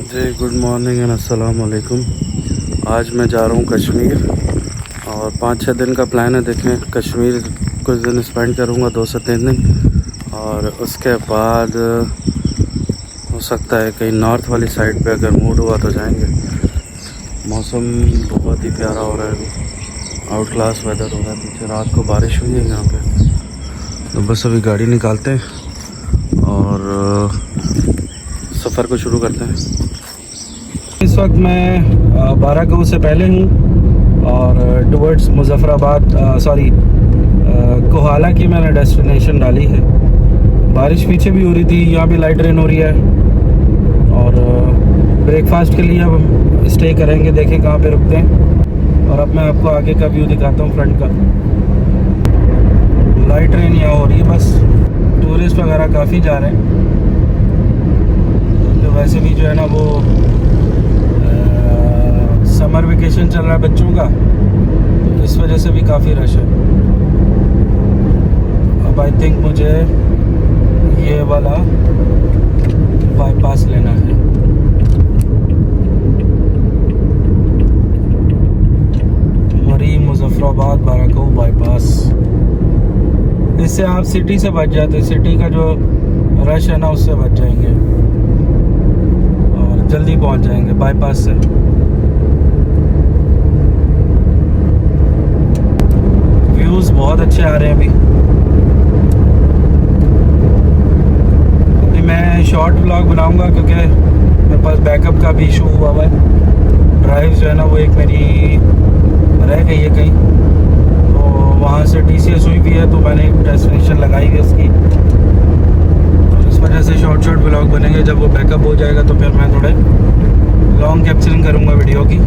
Ji good morning and अस्सलाम वालेकुम। आज मैं जा रहा हूँ कश्मीर और 5-6 दिन का प्लान है। देखें, कश्मीर कुछ दिन स्पेंड करूँगा, 2 से 3 दिन, और उसके बाद हो सकता है कहीं नॉर्थ वाली साइड पे अगर मूड हुआ तो जाएंगे। मौसम बहुत ही प्यारा हो रहा है, अभी आउट क्लास वेदर हो रहा है। पीछे रात को बारिश हुई है यहाँ पे, तो बस अभी गाड़ी निकालते हैं और सफ़र को शुरू करते हैं। इस वक्त मैं बारागांव से पहले हूँ और टुवर्ड्स मुजफ्फराबाद कोहाला की मैंने डेस्टिनेशन डाली है। बारिश पीछे भी हो रही थी, यहाँ भी लाइट रेन हो रही है। और ब्रेकफास्ट के लिए अब स्टे करेंगे, देखें कहाँ पे रुकते हैं। और अब मैं आपको आगे का व्यू दिखाता हूँ, फ्रंट का। लाइट रेन यहाँ हो रही है, बस टूरिस्ट वगैरह काफ़ी जा रहे हैं। तो वैसे भी जो है ना वो समर वेकेशन चल रहा है बच्चों का, तो इस वजह से भी काफ़ी रश है। अब आई थिंक मुझे ये वाला बाईपास लेना है। मरी मुजफ्फराबाद बारागांव बाईपास। इससे आप सिटी से बच जाते, सिटी का जो रश है ना उससे बच जाएंगे और जल्दी पहुंच जाएंगे बाईपास से। व्यूज़ बहुत अच्छे आ रहे हैं अभी मैं शॉर्ट व्लॉग बनाऊंगा क्योंकि मेरे पास बैकअप का भी इशू हुआ है। ड्राइव जो है ना वो एक मेरी रह गई है कहीं, तो वहाँ से TCS हुई भी है, तो मैंने एक डेस्टिनेशन लगाई है उसकी। तो इस वजह से शॉर्ट व्लॉग बनेंगे। जब वो बैकअप हो जाएगा तो फिर मैं थोड़े लॉन्ग कैप्चरिंग करूँगा वीडियो की।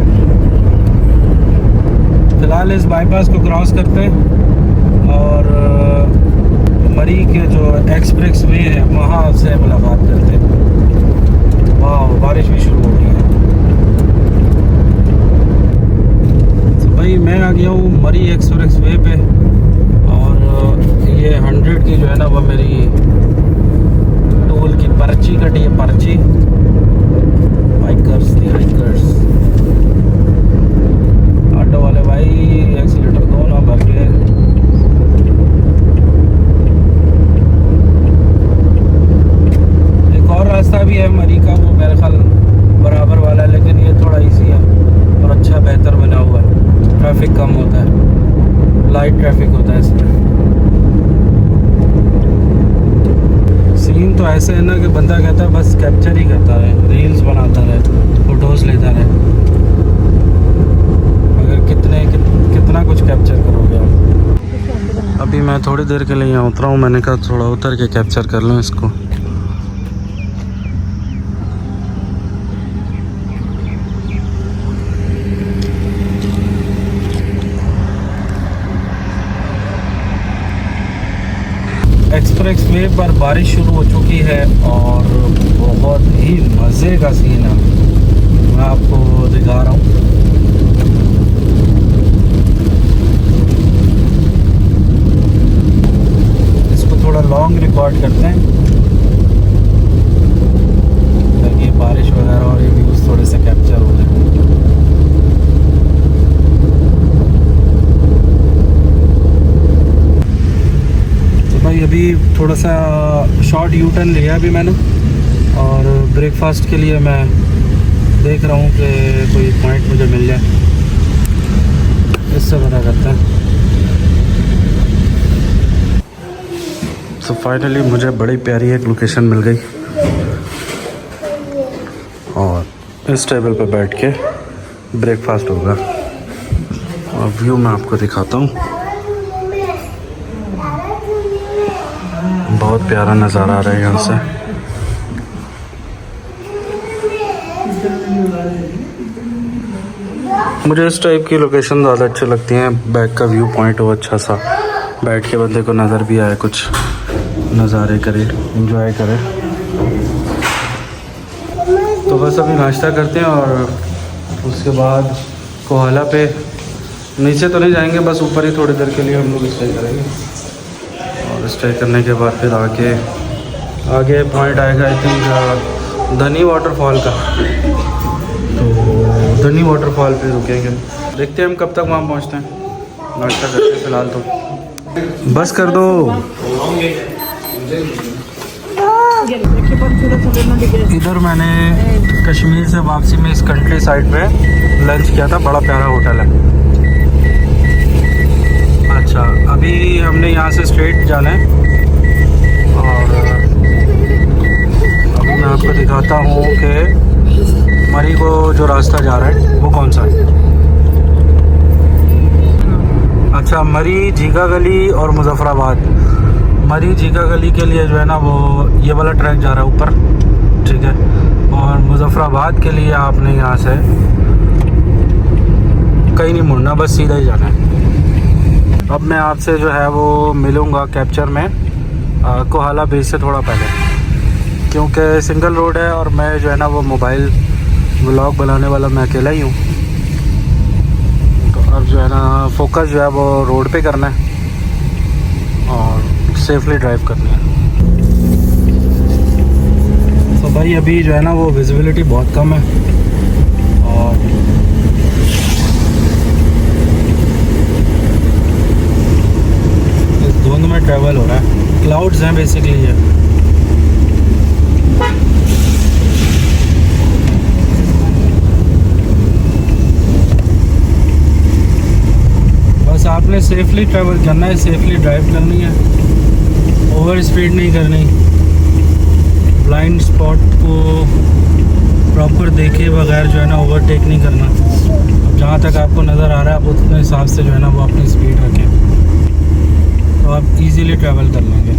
फिलहाल इस बाईपास को क्रॉस करते हैं और मरी के जो एक्सप्रेस वे है वहाँ से मुलाकात करते हैं। वाह, बारिश भी शुरू हो गई है। तो भाई मैं आ गया हूँ मरी एक्सप्रेस वे पे, और ये 100 की जो है ना वो मेरी टोल की पर्ची कटी है। पर्ची बाइकर्स थी, हाइकर्स। ऑटो वाले भाई एक्सीलेटर दो ना भर के। एक और रास्ता भी है मरी का, वो मेरे ख्याल बराबर वाला है, लेकिन ये थोड़ा इजी है और अच्छा बेहतर बना हुआ है। ट्रैफिक कम होता है, लाइट ट्रैफिक होता है इसमें। सीन तो ऐसे है ना कि बंदा कहता है बस कैप्चर ही करता रहे, रील्स बनाता रहे, फोटोज़ लेता रहे। कितना कुछ कैप्चर करोगे आप। अभी मैं थोड़ी देर के लिए यहाँ उतरा हूँ, मैंने कहा थोड़ा उतर के कैप्चर कर लूँ इसको। एक्सप्रेस वे पर बारिश शुरू हो चुकी है और बहुत ही मज़े का सीन है, मैं आपको दिखा रहा हूँ। थोड़ा लॉन्ग रिकॉर्ड करते हैं ताकि बारिश वगैरह और ये व्यूज़ थोड़े से कैप्चर हो जाए। तो भाई अभी थोड़ा सा शॉर्ट यू टर्न लिया अभी मैंने, और ब्रेकफास्ट के लिए मैं देख रहा हूँ कि कोई पॉइंट मुझे मिल जाए, इससे पता करते हैं। तो फाइनली मुझे बड़ी प्यारी एक लोकेशन मिल गई और इस टेबल पर बैठ के ब्रेकफास्ट होगा। और व्यू मैं आपको दिखाता हूँ, बहुत प्यारा नज़ारा आ रहा है यहाँ से। मुझे इस टाइप की लोकेशन ज़्यादा अच्छी लगती हैं, बैक का व्यू पॉइंट हो अच्छा सा, बैठ के बंदे को नज़र भी आए, कुछ नज़ारे करे, एंजॉय करे। तो बस अभी नाश्ता करते हैं और उसके बाद कोहाला पे नीचे तो नहीं जाएंगे, बस ऊपर ही थोड़ी देर के लिए हम लोग स्टे करेंगे। और स्टे करने के बाद फिर आगे पॉइंट आएगा आई थिंक धनी वाटरफॉल का। तो धनी वाटरफॉल पे रुकेंगे, देखते हैं हम कब तक वहाँ पहुँचते हैं। नाश्ता करते हैं फ़िलहाल तो। बस कर दो। इधर मैंने कश्मीर से वापसी में इस कंट्री साइड पे लंच किया था, बड़ा प्यारा होटल है। अच्छा, अभी हमने यहाँ से स्ट्रेट जाना है और अभी मैं आपको दिखाता हूँ कि मरी को जो रास्ता जा रहा है वो कौन सा है। अच्छा, मरी, जीगा गली और मुजफ्फराबाद। मरी जीगा गली के लिए जो है ना वो ये वाला ट्रैक जा रहा है ऊपर, ठीक है। और मुजफ्फराबाद के लिए आपने यहाँ से कहीं नहीं मुड़ना, बस सीधा ही जाना है। अब मैं आपसे जो है वो मिलूँगा कैप्चर में कोहाला ब्रिज से थोड़ा पहले, क्योंकि सिंगल रोड है और मैं जो है ना वो मोबाइल व्लॉग बनाने वाला मैं अकेला ही हूँ। तो अब जो है ना फोकस जो है वो रोड पे करना है और सेफली ड्राइव करनी है। तो भाई अभी जो है ना वो विजिबिलिटी बहुत कम है और इस धुंध में ट्रैवल हो रहा है। क्लाउड्स हैं बेसिकली ये। बस आपने सेफली ट्रैवल करना है, सेफली ड्राइव करनी है, ओवर स्पीड नहीं करनी, ब्लाइंड स्पॉट को प्रॉपर देखे बगैर जो है ना ओवरटेक नहीं करना। अब जहाँ तक आपको नज़र आ रहा है आप उतने हिसाब से जो है ना वो अपनी स्पीड रखें, तो आप इजीली ट्रैवल कर लेंगे।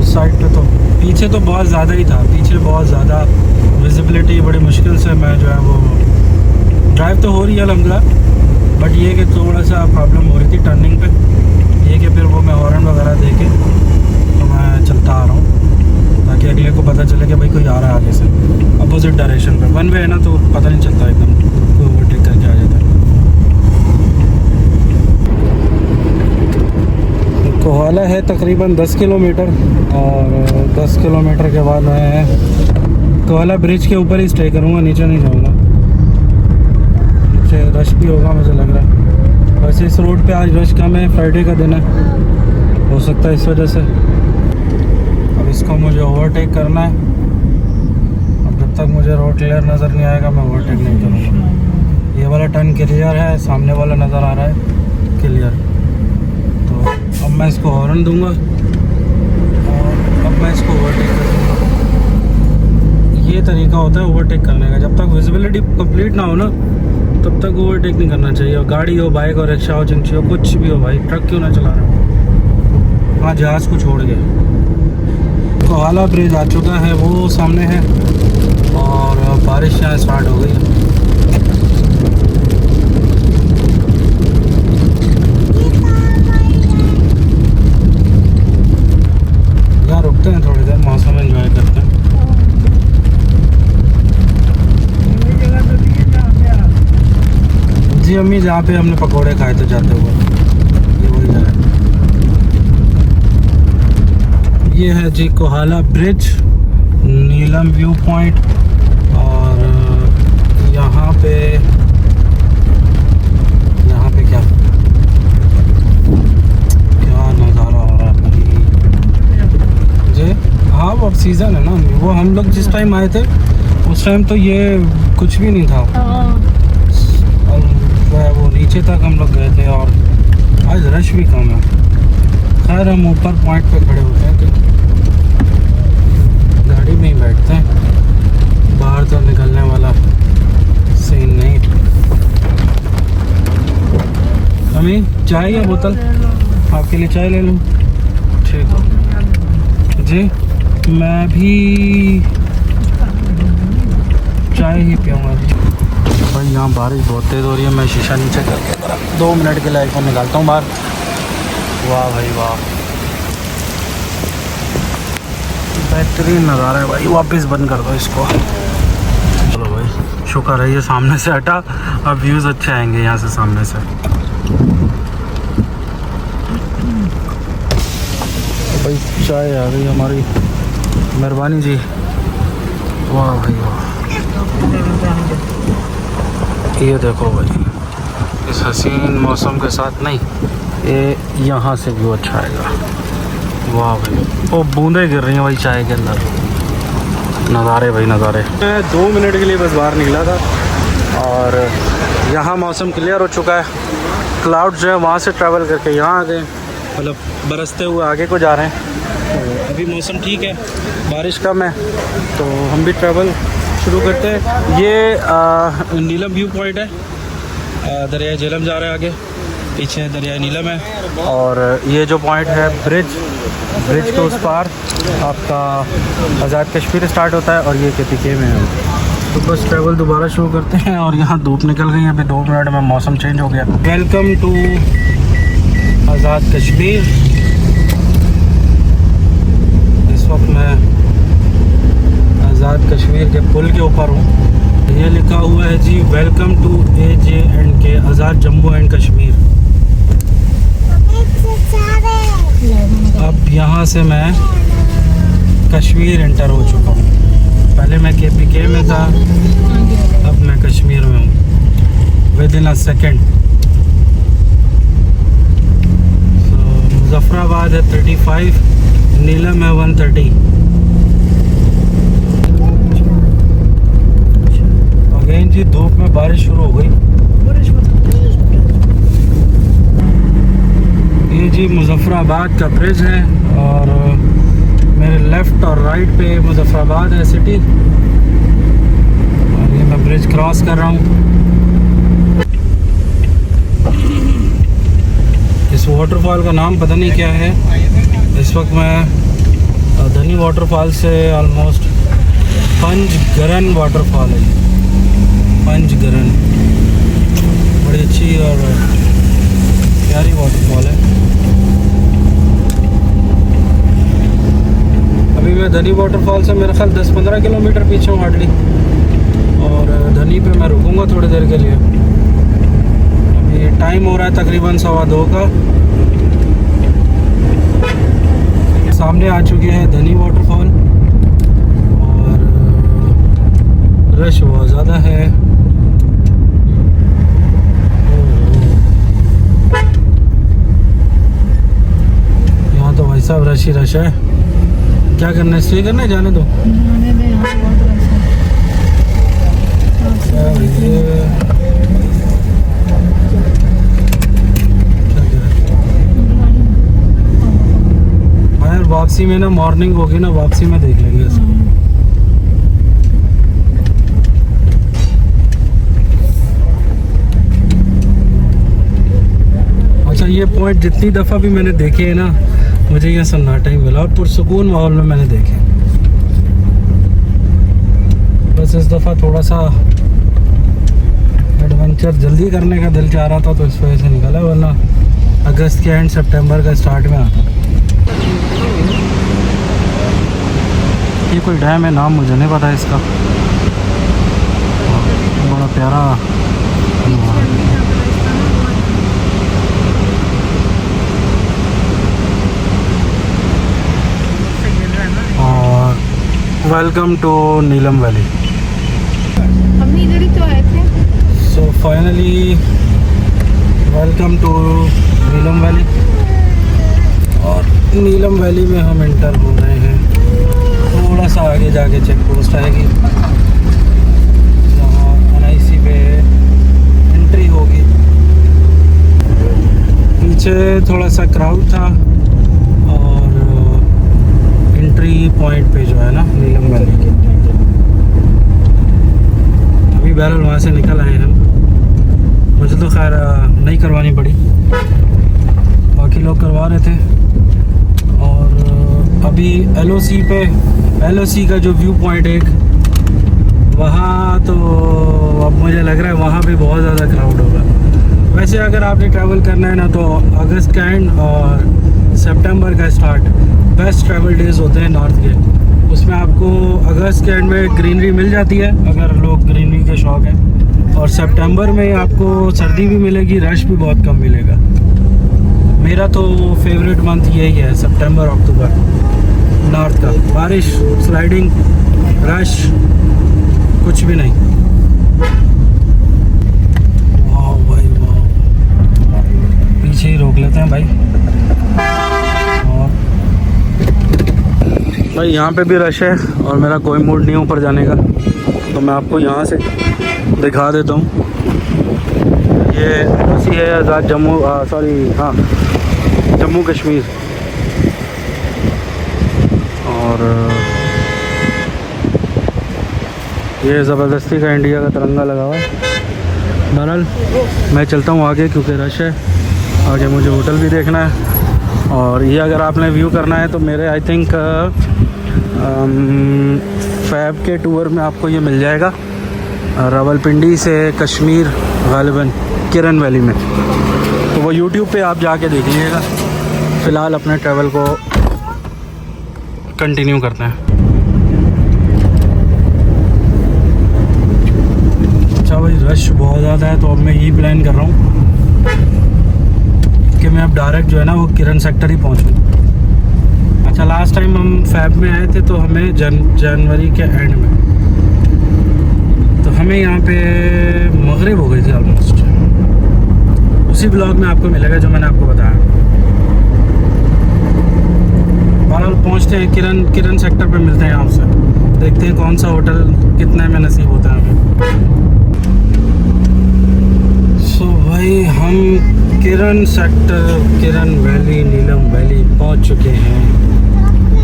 उस साइड पे तो पीछे तो बहुत ज़्यादा ही था, पीछे बहुत ज़्यादा विजिबिलिटी, बड़ी मुश्किल से मैं जो है वो ड्राइव तो हो रही है अल्हम्दुलिल्लाह, बट ये कि थोड़ा सा प्रॉब्लम हो रही थी टर्निंग पे, ये कि फिर वो मैं हॉर्न वगैरह दे के तो मैं चलता आ रहा हूँ ताकि अगले को पता चले कि भाई कोई आ रहा है आगे से अपोजिट डायरेक्शन पे। वन वे है ना तो पता नहीं चलता, एकदम कोई ओवरटेक करके आ जाता है। कोहाला है तकरीबन 10 किलोमीटर और 10 किलोमीटर के बाद मैं कोहाला ब्रिज के ऊपर ही स्टे करूँगा, नीचे नहीं जाऊँगा। रश भी होगा मुझे लग रहा है, वैसे इस रोड पे आज रश कम है, फ्राइडे का दिन है, हो सकता है इस वजह से। अब इसको मुझे ओवरटेक करना है, अब जब तक मुझे रोड क्लियर नज़र नहीं आएगा मैं ओवरटेक नहीं करूँगा। ये वाला टर्न क्लियर है, सामने वाला नज़र आ रहा है क्लियर, तो अब मैं इसको हॉर्न दूँगा और अब मैं इसको ओवरटेक करूँगा। ये तरीका होता है ओवरटेक करने का, जब तक विजिबिलिटी कंप्लीट ना हो ना तब तक ओवरटेक नहीं करना चाहिए। और गाड़ी हो, बाइक हो, रिक्शा हो, चिंची हो, कुछ भी हो भाई, ट्रक क्यों ना चला रहे हो। हाँ, जहाज़ को छोड़ के कोहाला ब्रिज आ चुका है, वो सामने है और बारिश यहाँ स्टार्ट हो गई है। यहाँ रुकते हैं थोड़ी देर, मौसम एंजॉय करते हैं। जी अम्मी, जहाँ पे हमने पकोड़े खाए थे जाते हुए, ये वही जगह है। ये है जी कोहाला ब्रिज, नीलम व्यू पॉइंट, और यहाँ पे क्या नज़ारा हो रहा है भाई जी। हाँ, वो अब सीज़न है ना, वो हम लोग जिस टाइम आए थे उस टाइम तो ये कुछ भी नहीं था, और वो नीचे तक हम लोग गए थे और आज रश भी कम है। खैर हम ऊपर पॉइंट पे खड़े होते हैं तो गाड़ी में ही बैठते हैं, बाहर तो निकलने वाला सीन नहीं। अम्मी, चाय या बोतल? आपके लिए चाय ले लूँ? ठीक है जी, मैं भी चाय ही पीऊँगा जी। भाई यहाँ बारिश बहुत तेज़ हो रही है, मैं शीशा नीचे करके 2 मिनट के लिए आईफोन निकालता हूँ बाहर। वाह भाई वाह, बेहतरीन नज़ारा है भाई। वापस बंद कर दो इसको। चलो भाई, शुक्र है ये सामने से हटा, अब व्यूज़ अच्छे आएंगे यहाँ से सामने से। भाई चाय आ गई हमारी। मेहरबानी जी। वाह भाई वाह, ये देखो भाई, इस हसीन मौसम के साथ नहीं, ये यहाँ से व्यू अच्छा आएगा। वाह भाई, वो बूंदें गिर रही हैं भाई चाय के अंदर, नज़ारे भाई नज़ारे। मैं 2 मिनट के लिए बस बाहर निकला था और यहाँ मौसम क्लियर हो चुका है। क्लाउड जो है वहाँ से ट्रैवल करके यहाँ आ गए, मतलब बरसते हुए आगे को जा रहे हैं। तो अभी मौसम ठीक है, बारिश कम है, तो हम भी ट्रैवल शुरू करते हैं। ये नीलम व्यू पॉइंट है, दरिया झेलम जा रहा है आगे, पीछे दरिया नीलम है। और ये जो पॉइंट है ब्रिज के उस पार आपका आज़ाद कश्मीर स्टार्ट होता है और ये केपीके में है। तो बस ट्रैवल दोबारा शुरू करते हैं। और यहाँ धूप निकल गई है, अभी 2 मिनट में मौसम चेंज हो गया। Welcome to Azad Kashmir. इस वक्त मैं आज़ाद कश्मीर के पुल के ऊपर हूँ। ये लिखा हुआ है जी, welcome to AJ&K Azad Jammu and Kashmir. अब यहाँ से मैं कश्मीर एंटर हो चुका हूँ। पहले मैं KPK में था, अब मैं कश्मीर में हूँ with in a second. Muzaffarabad है 35, नीलम है 130। अगेन जी धूप में बारिश शुरू हो गई। ये जी मुजफ्फराबाद का ब्रिज है और मेरे लेफ़्ट और राइट पे मुजफ्फराबाद है सिटी, और ये मैं ब्रिज क्रॉस कर रहा हूँ। इस वाटरफॉल का नाम पता नहीं क्या है। इस वक्त मैं धनी वाटरफॉल से ऑलमोस्ट पंजगरन वाटरफॉल है, पंजगरन, बड़ी अच्छी और प्यारी वाटरफॉल है। अभी मैं धनी वाटरफॉल से मेरा ख्याल 10-15 किलोमीटर पीछे हूँ हार्डली, और धनी पे मैं रुकूँगा थोड़ी देर के लिए। अभी टाइम हो रहा है तकरीबन 2:15 का। सामने आ चुके हैं धनी वाटरफॉल और रश बहुत ज़्यादा है। यहाँ तो भाई साहब रश ही रश है। क्या करना है, स्टे करना है, जाने दो। हाँ यार, वापसी में ना मॉर्निंग होगी ना, वापसी में देख लेंगे इसको। अच्छा, ये पॉइंट जितनी दफ़ा भी मैंने देखे है ना, मुझे यहाँ सन्नाटा ही मिला और पुरसुकून माहौल में मैंने देखे। बस इस दफ़ा थोड़ा सा एडवेंचर जल्दी करने का दिल चाह रहा था, तो इस वजह से निकला, वरना अगस्त के एंड सितंबर का स्टार्ट में आता। ये कोई डैम है, नाम मुझे नहीं पता इसका, बड़ा प्यारा। Welcome to Neelam valley. हम इधर ही तो आए थे। So finally welcome to Neelam valley, और नीलम वैली में हम एंटर हो रहे हैं। थोड़ा सा आगे जाके चेक पोस्ट आएगी, जहाँ NIC पे एंट्री होगी। पीछे थोड़ा सा क्राउड था, एंट्री पॉइंट पे जो है ना नीलम वैली की, अभी बहरहाल वहाँ से निकल आए हम। मुझे तो खैर नहीं करवानी पड़ी, बाकी लोग करवा रहे थे। और अभी LOC का जो व्यू पॉइंट एक, वहाँ तो अब मुझे लग रहा है वहाँ भी बहुत ज़्यादा क्राउड होगा। वैसे अगर आपने ट्रैवल करना है ना, तो अगस्त का एंड और सितंबर का स्टार्ट बेस्ट ट्रैवल डेज़ होते हैं नॉर्थ के। उसमें आपको अगस्त के एंड में ग्रीनरी मिल जाती है, अगर लोग ग्रीनरी के शौक़ हैं, और सितंबर में आपको सर्दी भी मिलेगी, रश भी बहुत कम मिलेगा। मेरा तो फेवरेट मंथ यही है, सितंबर अक्टूबर। नॉर्थ का। बारिश, स्लाइडिंग, रश कुछ भी नहीं। वाह भाई वाह, पीछे ही रोक लेते हैं भाई। और भाई यहाँ पे भी रश है और मेरा कोई मूड नहीं है ऊपर जाने का, तो मैं आपको यहाँ से दिखा देता हूँ। ये उसी है आज़ाद जम्मू, हाँ जम्मू कश्मीर। और ये ज़बरदस्ती का इंडिया का तिरंगा लगा हुआ है। बहरहाल मैं चलता हूँ आगे क्योंकि रश है, आगे मुझे होटल भी देखना है। और ये अगर आपने व्यू करना है तो मेरे आई थिंक फैब के टूर में आपको ये मिल जाएगा, रावलपिंडी से कश्मीर, गालिबन किरण वैली में। तो वो यूट्यूब पे आप जाके देख लीजिएगा। फ़िलहाल अपने ट्रैवल को कंटिन्यू करते हैं। अच्छा भाई, रश बहुत ज़्यादा है, तो अब मैं यही प्लान कर रहा हूँ कि मैं अब डायरेक्ट जो है ना वो किरण सेक्टर ही पहुँचूँ। अच्छा, लास्ट टाइम हम फैब में आए थे तो हमें जनवरी के एंड में, तो हमें यहाँ पे मगरिब हो गई थी ऑलमोस्ट। उसी ब्लॉग में आपको मिलेगा जो मैंने आपको बताया। बहरहाल पहुँचते हैं किरण सेक्टर पे, मिलते हैं यहाँ से, देखते हैं कौन सा होटल कितने में नसीब होता है हमें। सो भाई हम किरण सेक्टर, किरण वैली, नीलम वैली पहुँच चुके हैं।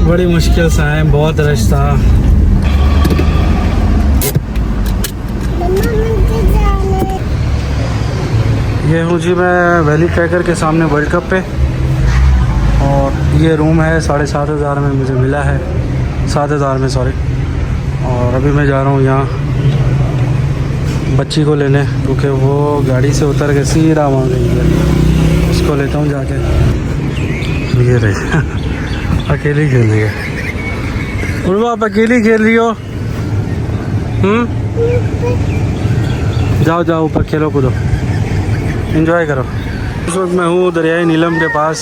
बड़ी मुश्किल से आए, बहुत रश था। ये हूँ जी मैं वैली ट्रैकर के सामने वर्ल्ड कप पे, और ये रूम है 7,500 में मुझे मिला है, 7,000 में सॉरी। और अभी मैं जा रहा हूँ यहाँ बच्ची को लेने, क्योंकि वो गाड़ी से उतर के सीधा वहाँ गई है। उसको लेता हूँ जाके। ये रही अकेली खेल रही है। उर्वा आप अकेली खेल रही हो? जाओ जाओ ऊपर खेलो कूदो, एंजॉय करो। इस वक्त मैं हूँ दरियाई नीलम के पास,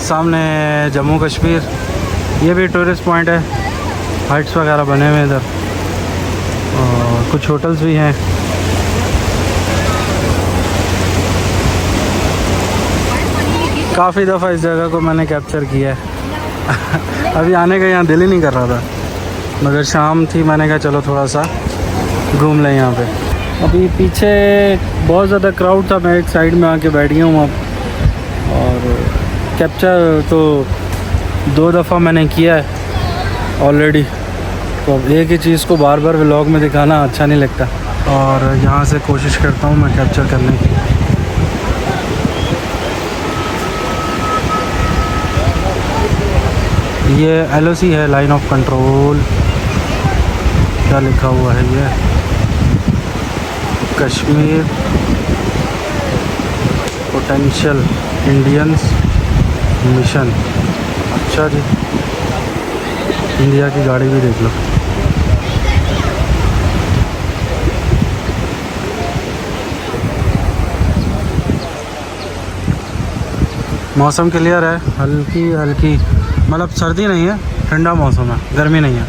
सामने जम्मू कश्मीर। ये भी टूरिस्ट पॉइंट है, हाइट्स वगैरह बने हुए इधर, और कुछ होटल्स भी हैं। काफ़ी दफ़ा इस जगह को मैंने कैप्चर किया है। अभी आने का यहाँ दिल ही नहीं कर रहा था, मगर शाम थी, मैंने कहा चलो थोड़ा सा घूम लें यहाँ पे। अभी पीछे बहुत ज़्यादा क्राउड था, मैं एक साइड में आके बैठ गया हूँ अब। और कैप्चर तो 2 दफ़ा मैंने किया है ऑलरेडी, तो अब एक ही चीज़ को बार बार व्लॉग में दिखाना अच्छा नहीं लगता। और यहाँ से कोशिश करता हूँ मैं कैप्चर करने की। ये LOC है, लाइन ऑफ कंट्रोल। क्या लिखा हुआ है ये? Kashmir potential Indians mission. अच्छा जी, इंडिया की गाड़ी भी देख लो। मौसम क्लियर है, हल्की हल्की, मतलब सर्दी नहीं है, ठंडा मौसम है, गर्मी नहीं है,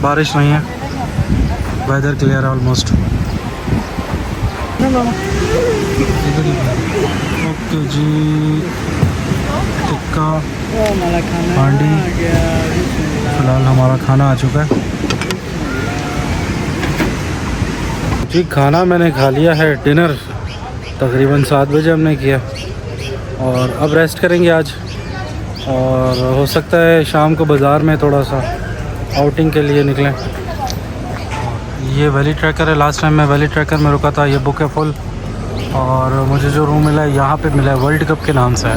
बारिश नहीं है, वेदर क्लियर है ऑलमोस्ट। ओके जी, टिक्का हांडी, फिलहाल हमारा खाना आ चुका है जी। खाना मैंने खा लिया है, डिनर तकरीबन 7 बजे हमने किया, और अब रेस्ट करेंगे आज। और हो सकता है शाम को बाज़ार में थोड़ा सा आउटिंग के लिए निकलें। ये वैली ट्रैकर है, लास्ट टाइम मैं वैली ट्रैकर में रुका था, ये बुक है फुल। और मुझे जो रूम मिला है यहाँ पे मिला है, वर्ल्ड कप के नाम से है।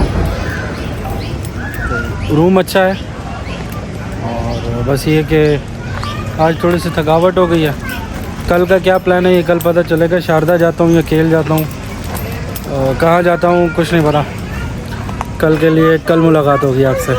रूम अच्छा है, और बस ये कि आज थोड़ी सी थकावट हो गई है। कल का क्या प्लान है ये कल पता चलेगा। शारदा जाता हूँ या केल जाता हूँ, कहाँ जाता हूँ कुछ नहीं पता। कल के लिए कल मुलाकात होगी आपसे।